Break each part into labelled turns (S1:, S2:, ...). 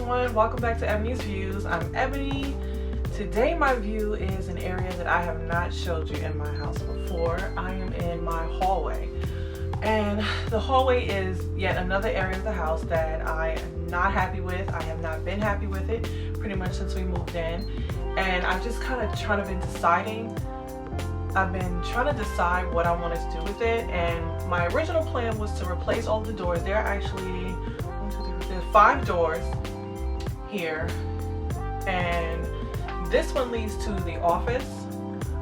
S1: everyone, welcome back to Ebony's Views. I'm Ebony. Today my view is an area that I have not showed you in my house before. I am in my hallway, and the hallway is yet another area of the house that I am not happy with. I have not been happy with it pretty much since we moved in, and I've just kind of been deciding. I've been trying to decide what I wanted to do with it, and my original plan was to replace all the doors. There are actually there's 5 doors here, and this one leads to the office.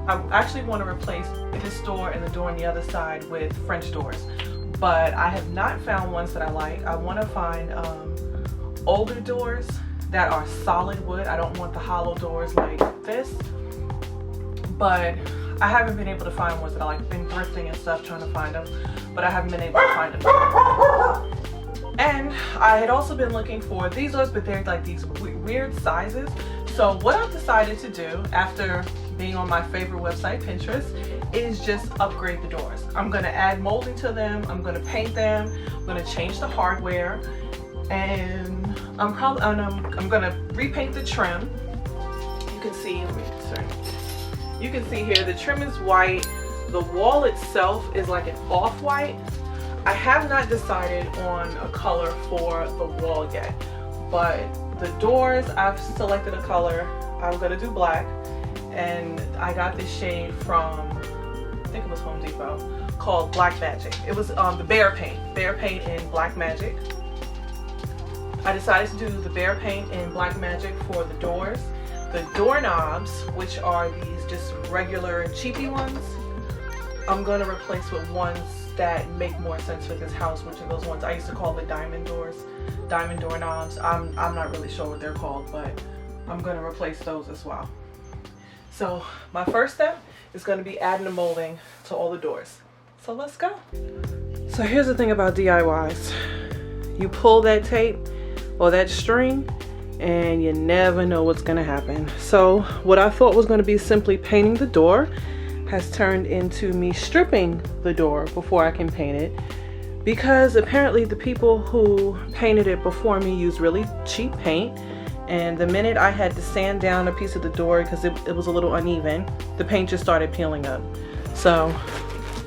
S1: I actually want to replace this door and the door on the other side with French doors, but I have not found ones that I like. I want to find older doors that are solid wood. I don't want the hollow doors like this, but I haven't been able to find ones that I like. Been thrifting and stuff trying to find them, but I haven't been able to find them. And I had also been looking for these doors, but they're like these weird sizes. So what I've decided to do after being on my favorite website, Pinterest, is just upgrade the doors. I'm going to add molding to them. I'm going to paint them. I'm going to change the hardware, and I'm going to repaint the trim. You can see, you can see here the trim is white. The wall itself is like an off-white. I have not decided on a color for the wall yet, but the doors, I've selected a color. I'm gonna do black, and I got this shade from, I think it was Home Depot, called Black Magic. It was the bear paint in Black Magic. I decided to do the bear paint in Black Magic for the doors. The doorknobs, which are these just regular cheapy ones, I'm gonna replace with ones that make more sense for this house, which are those ones I used to call the diamond doorknobs. I'm not really sure what they're called, but I'm going to replace those as well. So my first step is going to be adding the molding to all the doors. So let's go. So here's the thing about DIYs. You pull that tape or that string and you never know what's going to happen. So what I thought was going to be simply painting the door has turned into me stripping the door before I can paint it, because apparently the people who painted it before me used really cheap paint, and the minute I had to sand down a piece of the door because it was a little uneven, the paint just started peeling up. So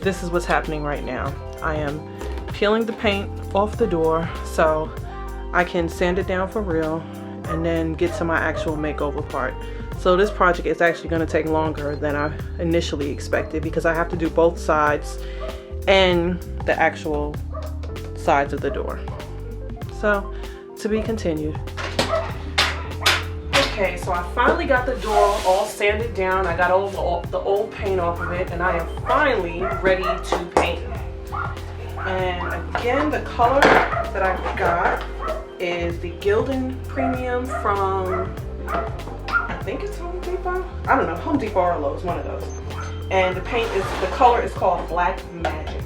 S1: this is what's happening right now. I am peeling the paint off the door so I can sand it down for real and then get to my actual makeover part. So this project is actually going to take longer than I initially expected, because I have to do both sides and the actual sides of the door. So to be continued. Okay, so I finally got the door all sanded down. I got all the old paint off of it, and I am finally ready to paint it. And again, the color that I got is the Gildan Premium from, I think it's Home Depot. I don't know, Home Depot or Lowe's, one of those. And the color is called Black Magic.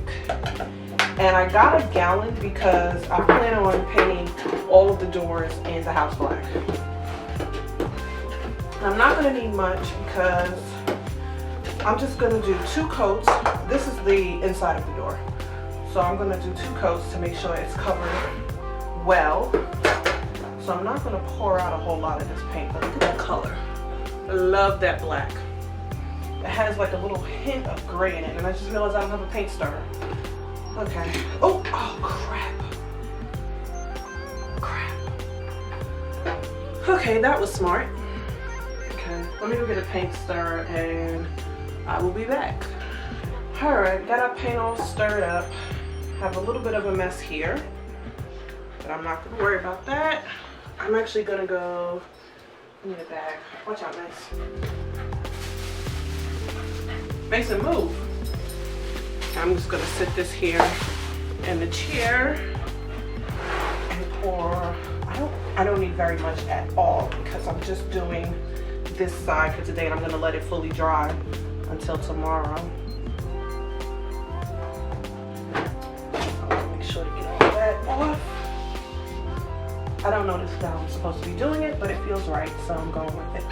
S1: And I got a gallon because I plan on painting all of the doors in the house black. I'm not going to need much because I'm just going to do 2 coats. This is the inside of the door. So I'm going to do 2 coats to make sure it's covered well. So I'm not going to pour out a whole lot of this paint, but look at that color. I love that black. It has like a little hint of gray in it, and I just realized I don't have a paint stirrer. Okay. Oh crap. Okay, that was smart. Okay, let me go get a paint stirrer and I will be back. Alright, got our paint all stirred up. Have a little bit of a mess here, but I'm not going to worry about that. I'm actually going to go, I need a bag. Watch out, Mason, move. I'm just going to sit this here in the chair and pour. I don't need very much at all because I'm just doing this side for today, and I'm going to let it fully dry until tomorrow. Make sure to get all that off. I don't notice that I'm supposed to be doing it, but it feels right, so I'm going with it.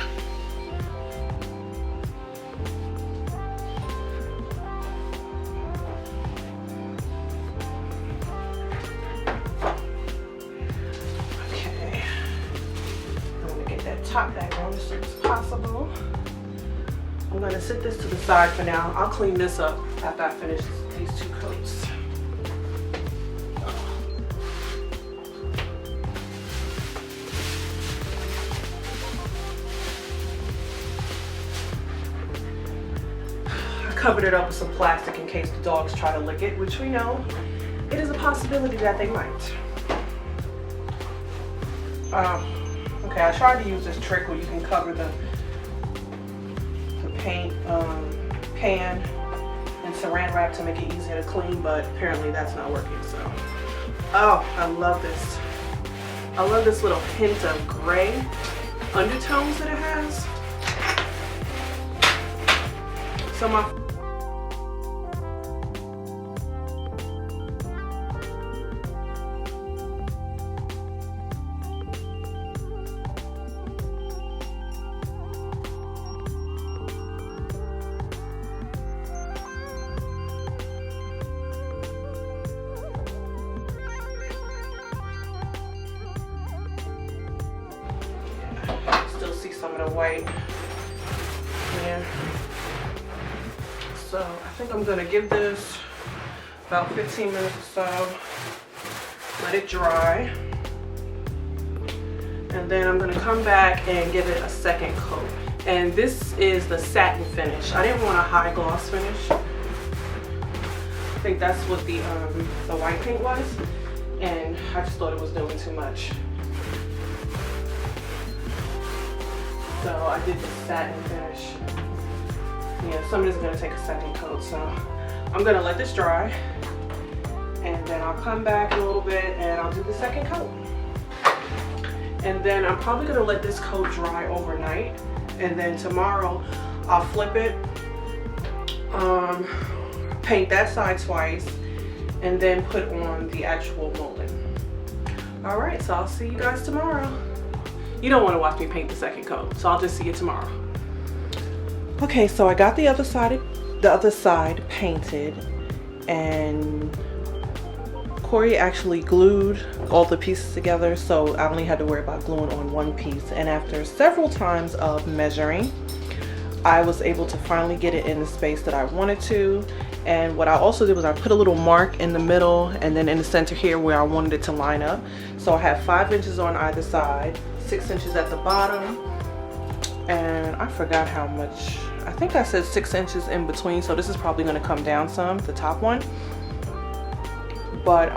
S1: top back on as soon as possible. I'm gonna sit this to the side for now. I'll clean this up after I finish these 2 coats. I covered it up with some plastic in case the dogs try to lick it, which we know it is a possibility that they might. Okay, I tried to use this trick where you can cover the paint pan and saran wrap to make it easier to clean, but apparently that's not working. So, oh, I love this. I love this little hint of gray undertones that it has. So my see some of the white. Yeah. So I think I'm gonna give this about 15 minutes or so. Let it dry. And then I'm gonna come back and give it a second coat. And this is the satin finish. I didn't want a high gloss finish. I think that's what the white paint was. And I just thought it was doing too much. So I did the satin finish. Yeah, some of this is gonna take a second coat. So I'm gonna let this dry and then I'll come back in a little bit and I'll do the second coat. And then I'm probably gonna let this coat dry overnight. And then tomorrow I'll flip it, paint that side twice, and then put on the actual molding. All right, so I'll see you guys tomorrow. You don't want to watch me paint the second coat, so I'll just see you tomorrow. Okay, so I got the other side painted, and Corey actually glued all the pieces together, so I only had to worry about gluing on one piece. And after several times of measuring, I was able to finally get it in the space that I wanted to. And what I also did was I put a little mark in the middle and then in the center here where I wanted it to line up. So I have 5 inches on either side, 6 inches at the bottom, and I forgot how much. I think I said 6 inches in between, so this is probably going to come down some, the top one. But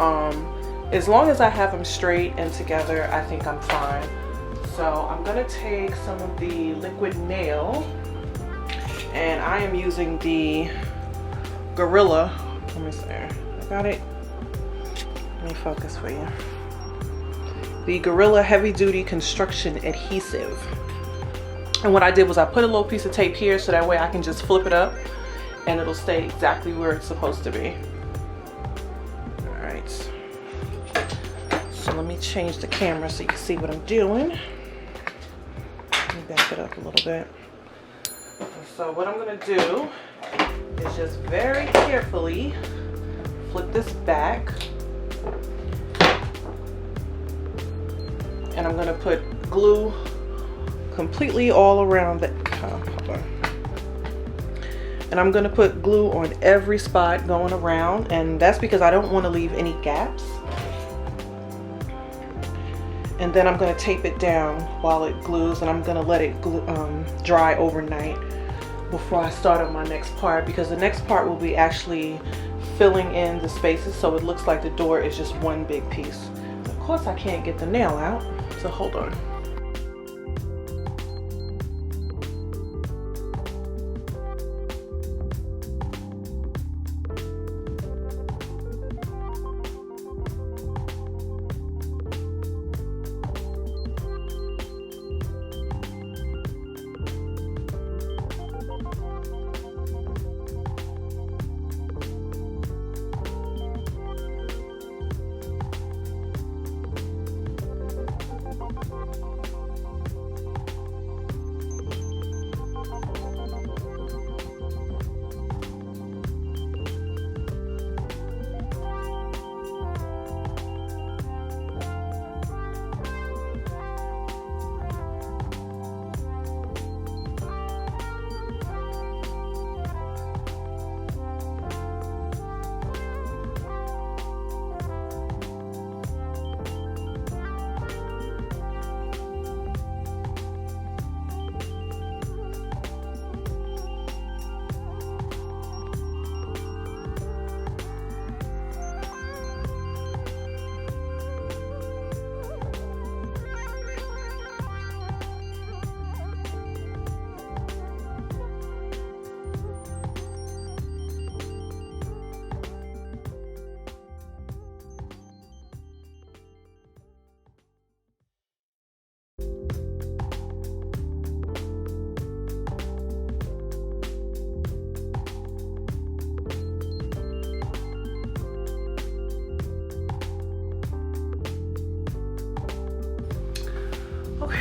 S1: as long as I have them straight and together, I think I'm fine. So I'm going to take some of the liquid nail, and I am using the Gorilla. Let me see. I got it. Let me focus for you. The Gorilla Heavy Duty Construction Adhesive. And what I did was I put a little piece of tape here so that way I can just flip it up and it'll stay exactly where it's supposed to be. All right. So let me change the camera so you can see what I'm doing. Let me back it up a little bit. So what I'm gonna do is just very carefully flip this back. And I'm gonna put glue completely all around the, and I'm gonna put glue on every spot going around, and that's because I don't want to leave any gaps. And then I'm gonna tape it down while it glues, and I'm gonna let it dry overnight before I start on my next part, because the next part will be actually filling in the spaces so it looks like the door is just one big piece. Of course I can't get the nail out, so hold on.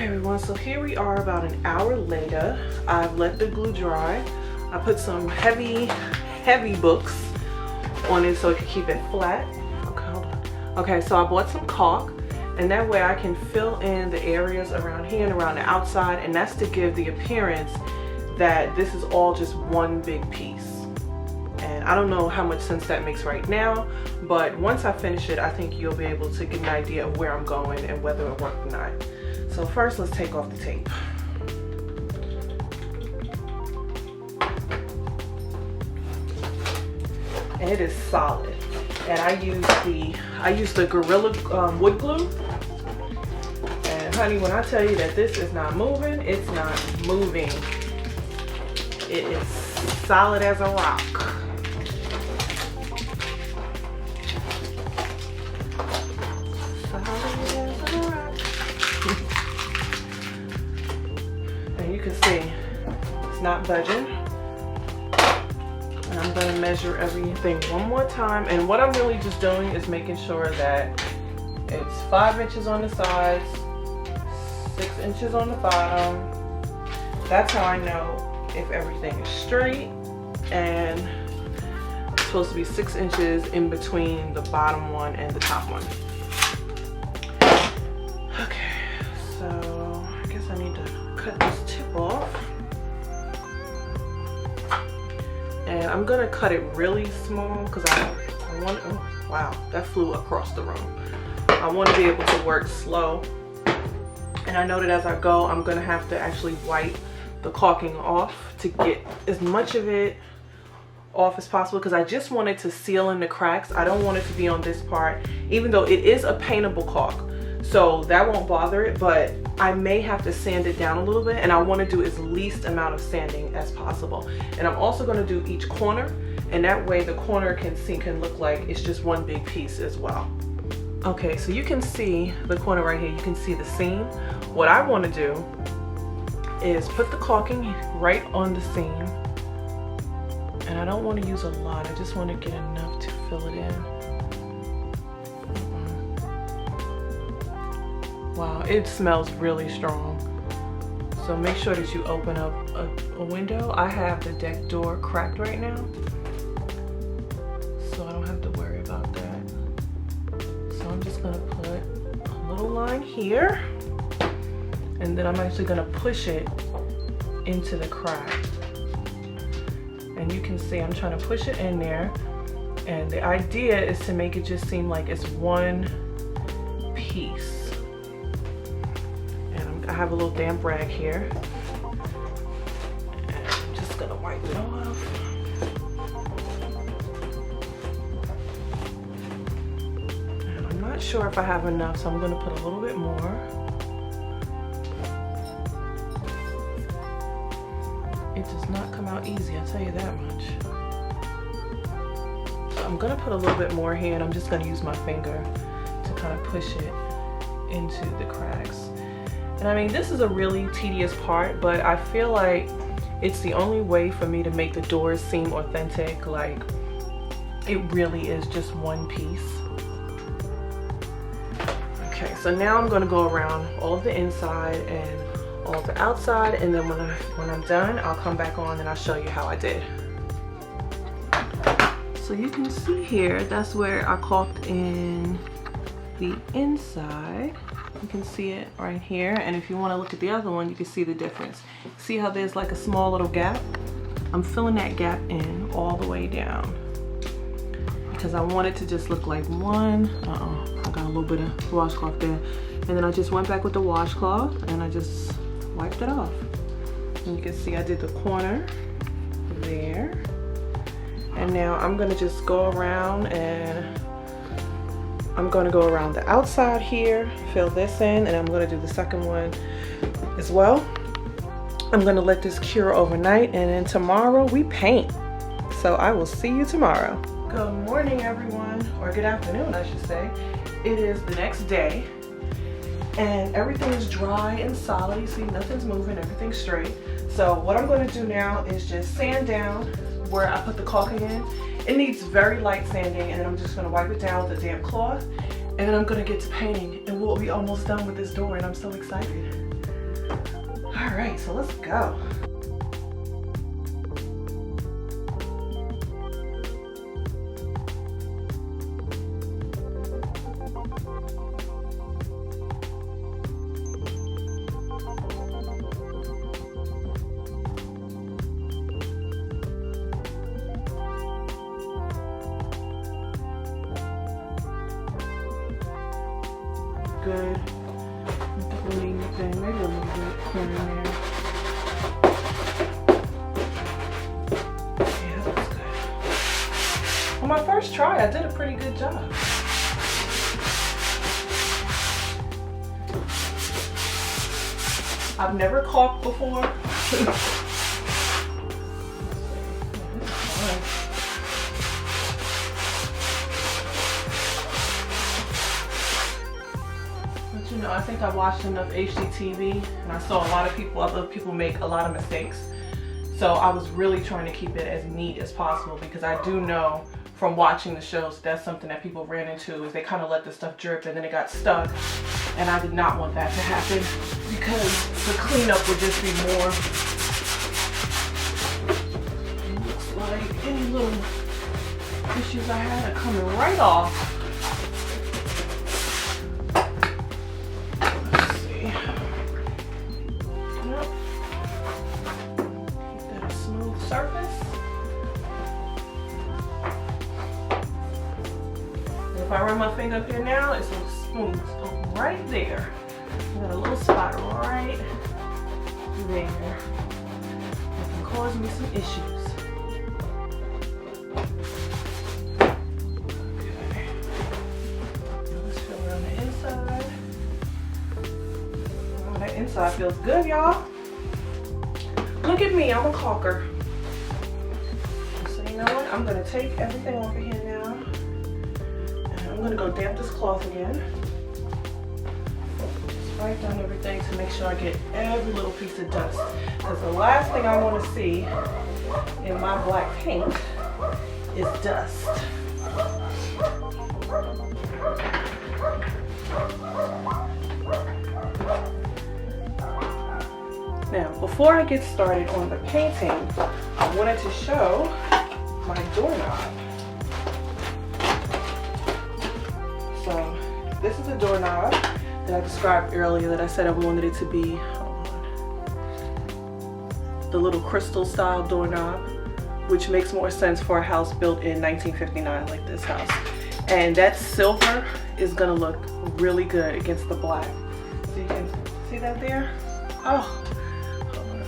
S1: everyone, so here we are about an hour later. I've let the glue dry. I put some heavy books on it so it can keep it flat. Okay, hold on. Okay, so I bought some caulk, and that way I can fill in the areas around here and around the outside, and that's to give the appearance that this is all just one big piece. And I don't know how much sense that makes right now, but once I finish it, I think you'll be able to get an idea of where I'm going and whether it worked or not. So first, let's take off the tape. And it is solid. And I use the Gorilla wood glue. And honey, when I tell you that this is not moving, it's not moving. It is solid as a rock. And you can see it's not budging. And I'm going to measure everything one more time. And what I'm really just doing is making sure that it's 5 inches on the sides, 6 inches on the bottom. That's how I know if everything is straight. And it's supposed to be 6 inches in between the bottom one and the top one. Okay, so I guess I need to cut this tip off. And I'm gonna cut it really small because I want, oh wow, that flew across the room. I want to be able to work slow. And I know that as I go, I'm gonna have to actually wipe the caulking off to get as much of it off as possible, because I just want it to seal in the cracks. I don't want it to be on this part, even though it is a paintable caulk, so that won't bother it, but I may have to sand it down a little bit, and I want to do as least amount of sanding as possible. And I'm also going to do each corner, and that way the corner can look like it's just one big piece as well. Okay, so you can see the corner right here, you can see the seam. What I want to do is put the caulking right on the seam, and I don't want to use a lot, I just want to get enough to fill it in. Wow, it smells really strong. So make sure that you open up a window. I have the deck door cracked right now, so I don't have to worry about that. So I'm just gonna put a little line here, and then I'm actually gonna push it into the crack. And you can see I'm trying to push it in there. And the idea is to make it just seem like it's one piece. And I have a little damp rag here. And I'm just gonna wipe it off. And I'm not sure if I have enough, so I'm gonna put a little bit more. It does not come out easy, I'll tell you that much. So I'm gonna put a little bit more here, and I'm just gonna use my finger to kind of push it into the cracks. And I mean, this is a really tedious part, but I feel like it's the only way for me to make the doors seem authentic, like it really is just one piece. Okay, so now I'm gonna go around all of the inside and all the outside, and then when I'm done, I'll come back on and I'll show you how I did. So you can see here, that's where I caulked in the inside. You can see it right here, and if you want to look at the other one, you can see the difference. See how there's like a small little gap? I'm filling that gap in all the way down because I want it to just look like one. I got a little bit of washcloth there, and then I just went back with the washcloth and I just wiped it off. And you can see I did the corner there, and now I'm gonna just go around, and I'm gonna go around the outside here, fill this in, and I'm gonna do the second one as well. I'm gonna let this cure overnight, and then tomorrow we paint. So I will see you tomorrow. Good morning, everyone, or good afternoon, I should say. It is the next day, and everything is dry and solid. You see, nothing's moving, everything's straight. So what I'm going to do now is just sand down where I put the caulking in. It needs very light sanding, and then I'm just going to wipe it down with a damp cloth, and then I'm going to get to painting, and we'll be almost done with this door, and I'm so excited. All right, so let's go. Good. Don't need anything. Maybe a little bit here and there. Yeah, that looks good. On my first try, I did a pretty good job. I've never caulked before. But you know, I think I watched enough HGTV and I saw a lot of other people make a lot of mistakes. So I was really trying to keep it as neat as possible, because I do know from watching the shows that's something that people ran into, is they kind of let the stuff drip and then it got stuck. And I did not want that to happen, because the cleanup would just be more. It looks like any little issues I had are coming right off. Let's see. Yep. Keep that a smooth surface. And if I run my finger up here now, it's smooth. Right there. I got a little spot right there. That can cause me some issues. Okay. Now let's feel around the inside. Oh, that inside feels good, y'all. Look at me, I'm a caulker. So you know what? I'm gonna take everything off of here now. And I'm gonna go damp this cloth again. Wipe down everything to make sure I get every little piece of dust, because the last thing I want to see in my black paint is dust. Now, before I get started on the painting, I wanted to show my doorknob. So this is a doorknob that I described earlier, that I said I wanted it to be the little crystal style doorknob, which makes more sense for a house built in 1959 like this house. And that silver is gonna look really good against the black. So you can see that there? Oh, hold on.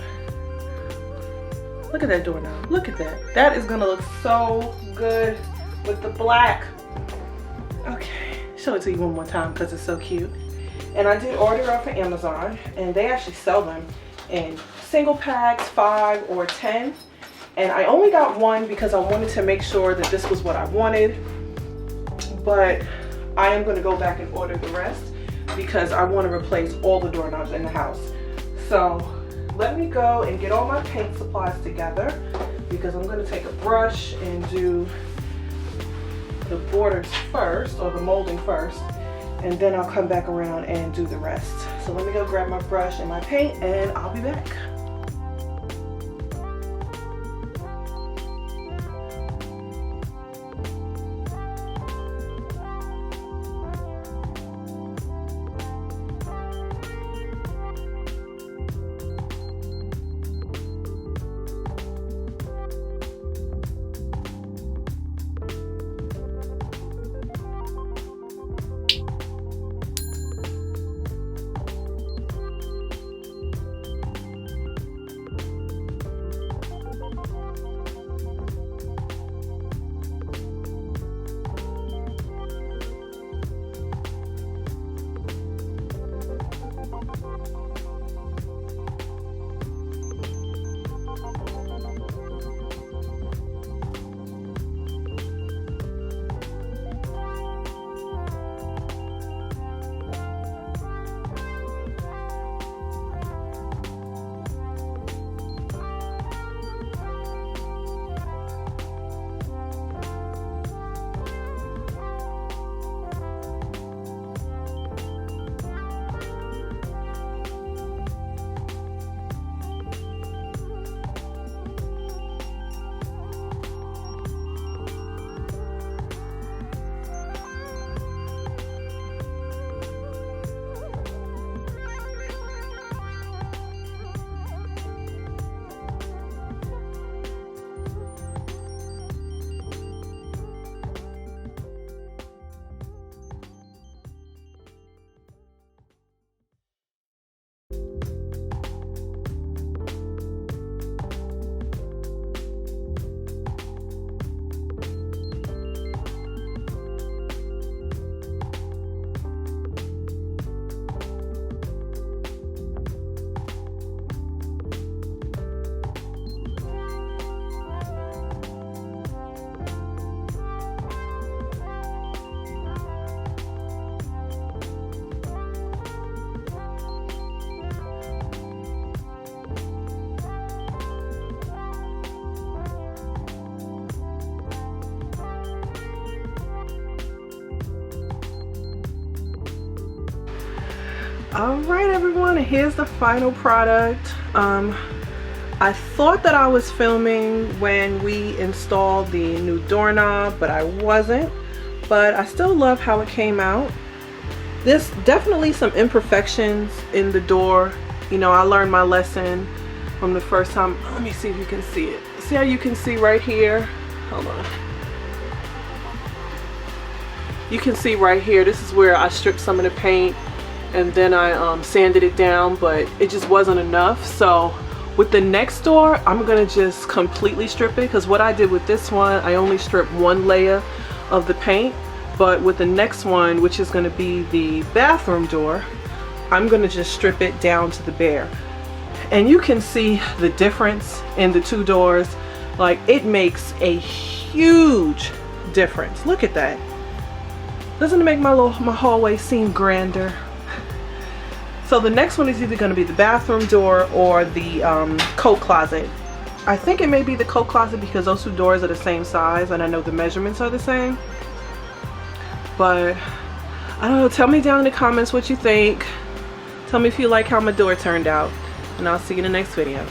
S1: Look at that doorknob, look at that. That is gonna look so good with the black. Okay, show it to you one more time because it's so cute. And I did order it off of Amazon, and they actually sell them in single packs, 5 or 10. And I only got one because I wanted to make sure that this was what I wanted. But I am going to go back and order the rest, because I want to replace all the doorknobs in the house. So let me go and get all my paint supplies together, because I'm going to take a brush and do the borders first, or the molding first. And then I'll come back around and do the rest. So let me go grab my brush and my paint, and I'll be back. Alright everyone, and here's the final product. I thought that I was filming when we installed the new doorknob, but I wasn't. But I still love how it came out. There's definitely some imperfections in the door. You know, I learned my lesson from the first time. Let me see if you can see it. See how you can see right here? Hold on. You can see right here, this is where I stripped some of the paint and then I sanded it down, but it just wasn't enough. So with the next door, I'm gonna just completely strip it, because what I did with this one, I only stripped one layer of the paint. But with the next one, which is gonna be the bathroom door, I'm gonna just strip it down to the bare. And you can see the difference in the two doors. Like, it makes a huge difference. Look at that. Doesn't it make my hallway seem grander? So the next one is either going to be the bathroom door or the coat closet. I think it may be the coat closet because those two doors are the same size and I know the measurements are the same. But I don't know, tell me down in the comments what you think. Tell me if you like how my door turned out, and I'll see you in the next video.